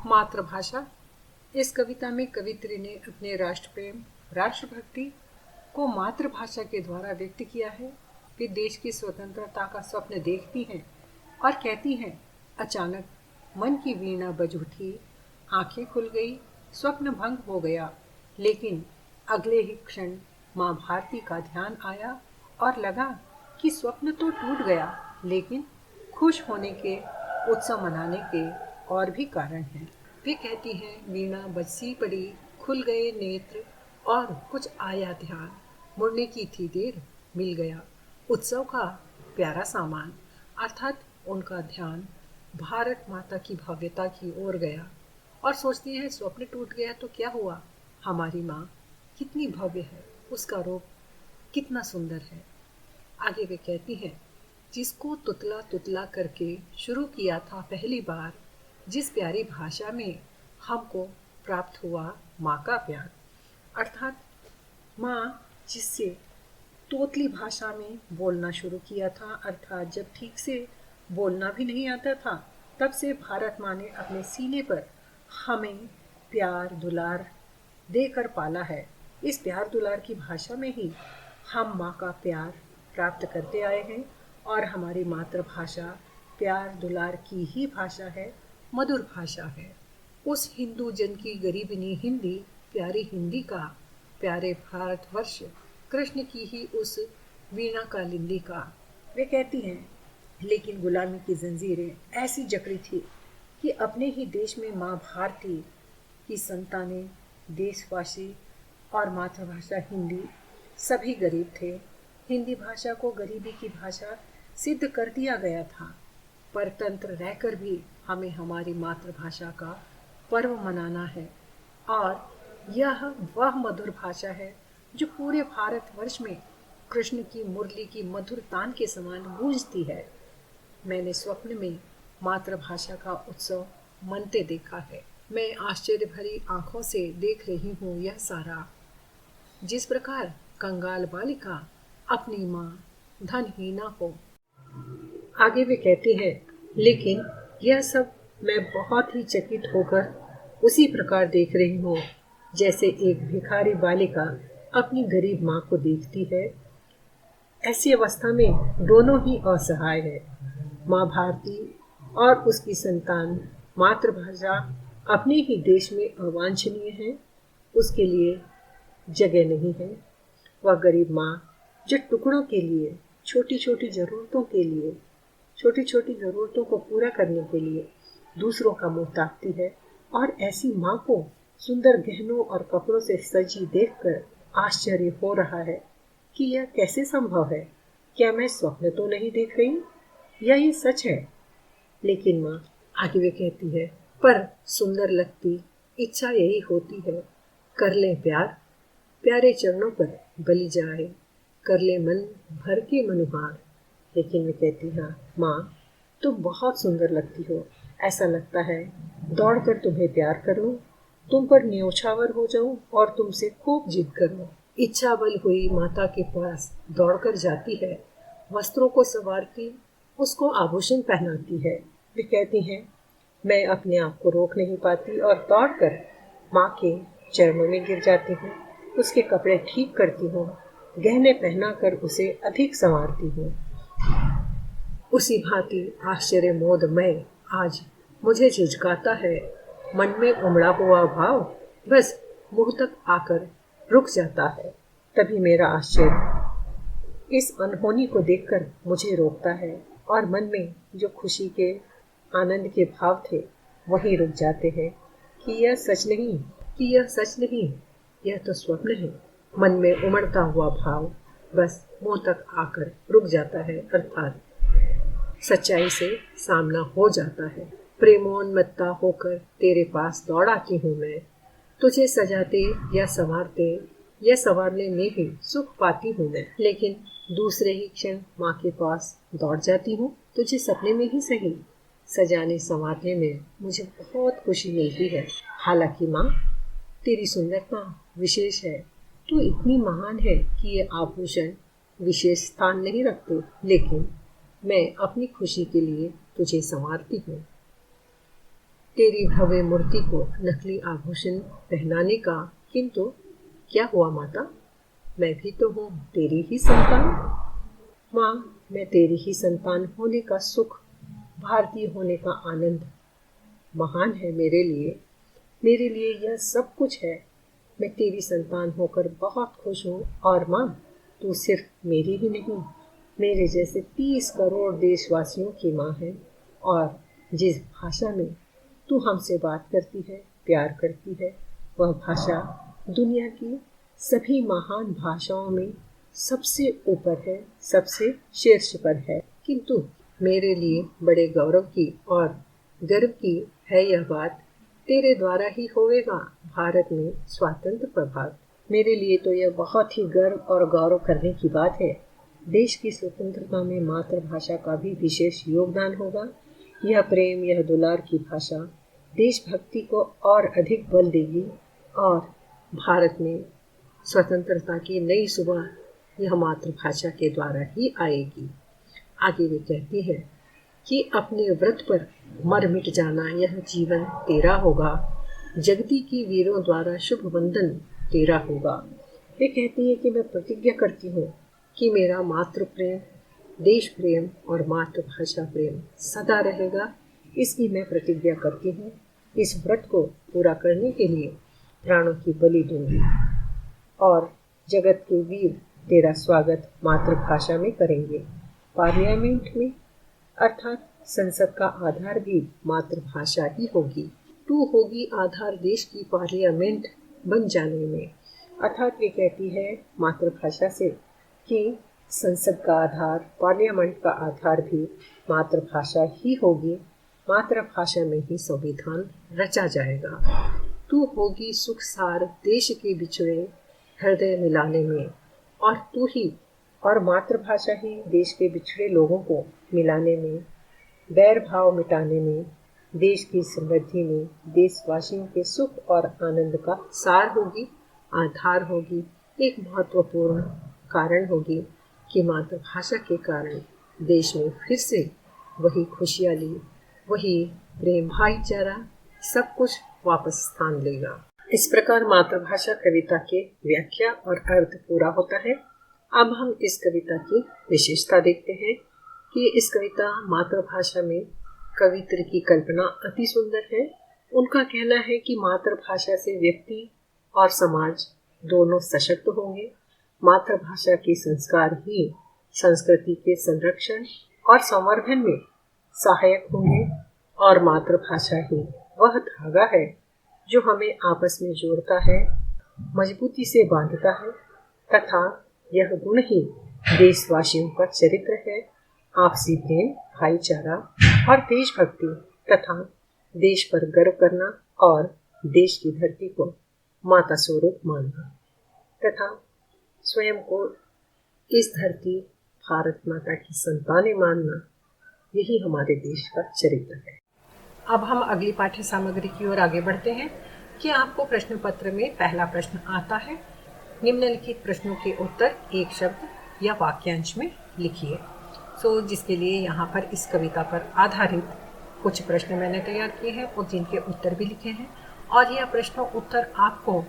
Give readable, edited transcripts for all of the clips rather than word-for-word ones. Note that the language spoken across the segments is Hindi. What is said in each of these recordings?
मातृभाषा। इस कविता में कवित्री ने अपने राष्ट्र प्रेम, राष्ट्रभक्ति को मातृभाषा के द्वारा व्यक्त किया है। वे देश की स्वतंत्रता का स्वप्न देखती हैं और कहती हैं, अचानक मन की वीणा बज उठी, आंखें खुल गई, स्वप्न भंग हो गया। लेकिन अगले ही क्षण माँ भारती का ध्यान आया और लगा कि स्वप्न तो टूट गया, लेकिन खुश होने के, उत्सव मनाने के और भी कारण हैं। वे कहती हैं, वीणा बजसी पड़ी, खुल गए नेत्र और कुछ आया ध्यान, मुड़ने की थी देर, मिल गया उत्सव का प्यारा सामान। अर्थात उनका ध्यान भारत माता की भव्यता की ओर गया और सोचती है, स्वप्न टूट गया तो क्या हुआ, हमारी माँ कितनी भव्य है, उसका रूप कितना सुंदर है। आगे वे कहती हैं, जिसको तुतला तुतला करके शुरू किया था पहली बार, जिस प्यारी भाषा में हमको प्राप्त हुआ माँ का प्यार। अर्थात माँ जिससे तोतली भाषा में बोलना शुरू किया था, अर्थात जब ठीक से बोलना भी नहीं आता था, तब से भारत माँ ने अपने सीने पर हमें प्यार दुलार देकर पाला है। इस प्यार दुलार की भाषा में ही हम माँ का प्यार प्राप्त करते आए हैं और हमारी मातृभाषा प्यार दुलार की ही भाषा है, मधुर भाषा है। उस हिंदू जन की गरीबनी हिंदी, प्यारी हिंदी का, प्यारे भारतवर्ष, कृष्ण की ही उस वीणा का लिंदी का। वे कहती हैं, लेकिन गुलामी की जंजीरें ऐसी जकड़ी थी कि अपने ही देश में माँ भारती की संतानें, देशवासी और मातृभाषा हिंदी सभी गरीब थे। हिंदी भाषा को गरीबी की भाषा सिद्ध कर दिया गया था। परतंत्र रहकर भी हमें हमारी मातृभाषा का पर्व मनाना है और यह वह मधुर भाषा है जो पूरे भारतवर्ष में कृष्ण की मुरली की मधुर तान के समान गूंजती है। मैंने स्वप्न में मातृभाषा का उत्सव मनते देखा है। मैं आश्चर्य भरी आंखों से देख रही हूँ यह सारा, जिस प्रकार कंगाल बालिका अपनी माँ धनहीना को। आगे वे कहती हैं, लेकिन यह सब मैं बहुत ही चकित होकर उसी प्रकार देख रही हूँ जैसे एक भिखारी बालिका अपनी गरीब माँ को देखती है। ऐसी अवस्था में दोनों ही असहाय है। माँ भारती और उसकी संतान मातृभाषा अपने ही देश में अवांछनीय है, उसके लिए जगह नहीं है। वह गरीब माँ जो टुकड़ों के लिए, छोटी छोटी ज़रूरतों को पूरा करने के लिए दूसरों का मुंह ताकती है, और ऐसी माँ को सुंदर गहनों और कपड़ों से सजी देखकर आश्चर्य हो रहा है कि यह कैसे संभव है। क्या मैं स्वप्न तो नहीं देख रही, या ये सच है? लेकिन माँ आगे वे कहती है, पर सुंदर लगती इच्छा यही होती है, कर लें प्यार, प्यारे चरणों पर बलि जाए, कर ले मन भर के मनुहार। लेकिन वे कहती, हाँ माँ, तुम बहुत सुंदर लगती हो, ऐसा लगता है दौड़कर तुम्हें प्यार कर लूं, तुम पर न्योछावर हो जाऊं और तुमसे खूब जिद करूं। इच्छा बल हुई माता के पास दौड़कर जाती है, वस्त्रों को संवारती, उसको आभूषण पहनाती है। वे कहती हैं, मैं अपने आप को रोक नहीं पाती और दौड़कर माँ के चरणों में गिर जाती हूँ, उसके कपड़े ठीक करती हूँ, गहने पहनाकर उसे अधिक संवारती हूँ। उसी भांति आश्चर्य मोद में आज मुझे झिझकाता है, मन में उमड़ा हुआ भाव बस मुंह तक आकर रुक जाता है। तभी मेरा आश्चर्य इस अनहोनी को देखकर मुझे रोकता है और मन में जो खुशी के, आनंद के भाव थे वही रुक जाते हैं कि यह सच नहीं, यह तो स्वप्न है। मन में उमड़ता हुआ भाव बस मुंह तक आकर रुक जाता है, अर्थात सच्चाई से सामना हो जाता है। प्रेमोन्मत्ता होकर तेरे पास दौड़ आती हूँ मैं, तुझे सजाते या संवारने में भी सुख पाती हूँ मैं। लेकिन दूसरे ही क्षण माँ के पास दौड़ जाती हूँ, तुझे सपने में ही सही, सजाने संवारने में मुझे बहुत खुशी मिलती है। हालांकि माँ, तेरी सुंदरता विशेष है, तू इतनी महान है कि ये आभूषण विशेष स्थान नहीं रखते, लेकिन मैं अपनी खुशी के लिए तुझे संवारती हूँ। तेरी भव्य मूर्ति को नकली आभूषण पहनाने का, किंतु क्या हुआ माता, मैं भी तो हूँ तेरी ही संतान। माँ, मैं तेरी ही संतान होने का सुख, भारतीय होने का आनंद महान है मेरे लिए यह सब कुछ है। मैं तेरी संतान होकर बहुत खुश हूँ। और माँ, तू सिर्फ मेरी ही नहीं, मेरे जैसे 30 करोड़ देशवासियों की माँ है। और जिस भाषा में तू हमसे बात करती है, प्यार करती है, वह भाषा दुनिया की सभी महान भाषाओं में सबसे ऊपर है, सबसे शीर्ष पर है। किंतु मेरे लिए बड़े गौरव की और गर्व की है यह बात, तेरे द्वारा ही होवेगा भारत में स्वातंत्र प्रभात। मेरे लिए तो यह बहुत ही गर्व और गौरव करने की बात है। देश की स्वतंत्रता में मातृभाषा का भी विशेष योगदान होगा। यह प्रेम, यह दुलार की भाषा देशभक्ति को और अधिक बल देगी और भारत में स्वतंत्रता की नई सुबह यह मातृभाषा के द्वारा ही आएगी। आगे वे कहती है कि अपने व्रत पर मर मिट जाना यह जीवन तेरा होगा, जगती की वीरों द्वारा शुभ वंदन तेरा होगा। वे कहती है कि मैं प्रतिज्ञा करती हूँ कि मेरा मातृ प्रेम, देश प्रेम और मातृभाषा प्रेम सदा रहेगा। इसकी मैं प्रतिज्ञा करती हूँ। इस व्रत को पूरा करने के लिए प्राणों की बलि दूंगी और जगत के वीर तेरा स्वागत मातृभाषा में करेंगे। पार्लियामेंट में अर्थात संसद का आधार भी मातृभाषा ही होगी। तू होगी आधार देश की पार्लियामेंट बन जाने में। अर्थात वे कहती है मातृभाषा से कि संसद का आधार, पार्लियामेंट का आधार भी मातृभाषा ही होगी। मातृभाषा में ही संविधान रचा जाएगा। तू होगी सुख सार देश के बिछड़े हृदय मिलाने में। और तू ही और मातृभाषा ही देश के बिछड़े लोगों को मिलाने में, बैर भाव मिटाने में, देश की समृद्धि में, देशवासियों के सुख और आनंद का सार होगी, आधार होगी, एक महत्वपूर्ण कारण होगी कि मातृभाषा के कारण देश में फिर से वही खुशहाली, वही प्रेम, भाईचारा सब कुछ वापस स्थान लेगा। इस प्रकार मातृभाषा कविता के व्याख्या और अर्थ पूरा होता है। अब हम इस कविता की विशेषता देखते हैं कि इस कविता मातृभाषा में कवित्र की कल्पना अति सुंदर है। उनका कहना है कि मातृभाषा से व्यक्ति और समाज दोनों सशक्त होंगे। मातृभाषा के संस्कार ही संस्कृति के संरक्षण और संवर्धन में सहायक होंगे और मातृभाषा ही वह धागा है जो हमें आपस में जोड़ता है, मजबूती से बांधता है तथा यह गुण ही देशवासियों का चरित्र है। आपसी प्रेम, भाईचारा और देशभक्ति तथा देश पर गर्व करना और देश की धरती को माता स्वरूप मानना तथा स्वयं को इस धरती भारत माता की संतानें मानना, यही हमारे देश का चरित्र है। अब हम अगली पाठ्य सामग्री की ओर आगे बढ़ते हैं कि आपको प्रश्न पत्र में पहला प्रश्न आता है। निम्नलिखित प्रश्नों के उत्तर एक शब्द या वाक्यांश में लिखिए। जिसके लिए यहाँ पर इस कविता पर आधारित कुछ प्रश्न मैंने तैयार किए हैं और जिनके उत्तर भी लिखे हैं। और यह प्रश्न उत्तर आपको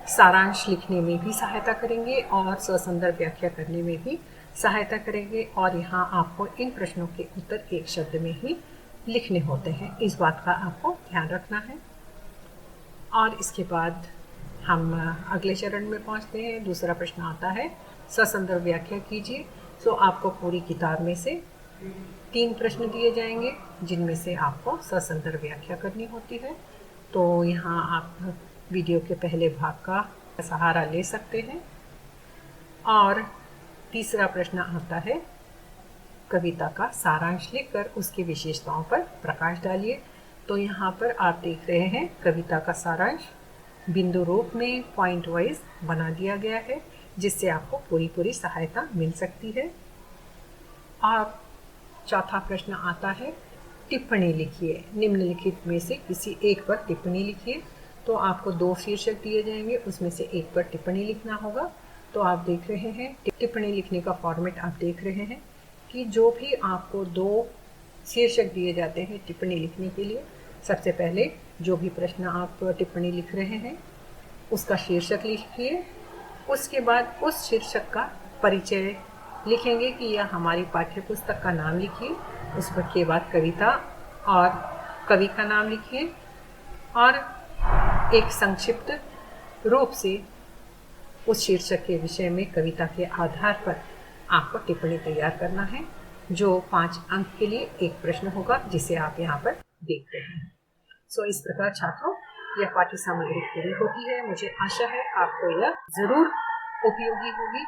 सारांश लिखने में भी सहायता करेंगे और ससंदर्भ व्याख्या करने में भी सहायता करेंगे। और यहाँ आपको इन प्रश्नों के उत्तर एक शब्द में ही लिखने होते हैं, इस बात का आपको ध्यान रखना है। और इसके बाद हम अगले चरण में पहुँचते हैं। दूसरा प्रश्न आता है ससंदर्भ व्याख्या कीजिए। आपको पूरी किताब में से 3 प्रश्न दिए जाएंगे जिनमें से आपको ससंदर्भ व्याख्या करनी होती है। तो यहाँ आप वीडियो के पहले भाग का सहारा ले सकते हैं। और तीसरा प्रश्न आता है कविता का सारांश लिखकर उसकी विशेषताओं पर प्रकाश डालिए। तो यहाँ पर आप देख रहे हैं कविता का सारांश बिंदु रूप में पॉइंट वाइज बना दिया गया है, जिससे आपको पूरी सहायता मिल सकती है। और चौथा प्रश्न आता है टिप्पणी लिखिए। निम्नलिखित में से किसी एक पर टिप्पणी लिखिए। तो आपको 2 शीर्षक दिए जाएंगे, उसमें से एक पर टिप्पणी लिखना होगा। तो आप देख रहे हैं टिप्पणी लिखने का फॉर्मेट आप देख रहे हैं कि जो भी आपको 2 शीर्षक दिए जाते हैं टिप्पणी लिखने के लिए, सबसे पहले जो भी प्रश्न आप टिप्पणी लिख रहे हैं उसका शीर्षक लिखिए। उसके बाद उस शीर्षक का परिचय लिखेंगे कि यह हमारी पाठ्य पुस्तक का नाम लिखिए। उसके बाद कविता और कवि का नाम लिखिए और एक संक्षिप्त रूप से उस शीर्षक के विषय में कविता के आधार पर आपको टिप्पणी तैयार करना है, जो 5 अंक के लिए एक प्रश्न होगा जिसे आप यहाँ पर देखते हैं। इस प्रकार छात्रों, यह पाठ्य सामग्री पूरी होती है। मुझे आशा है आपको यह जरूर उपयोगी होगी।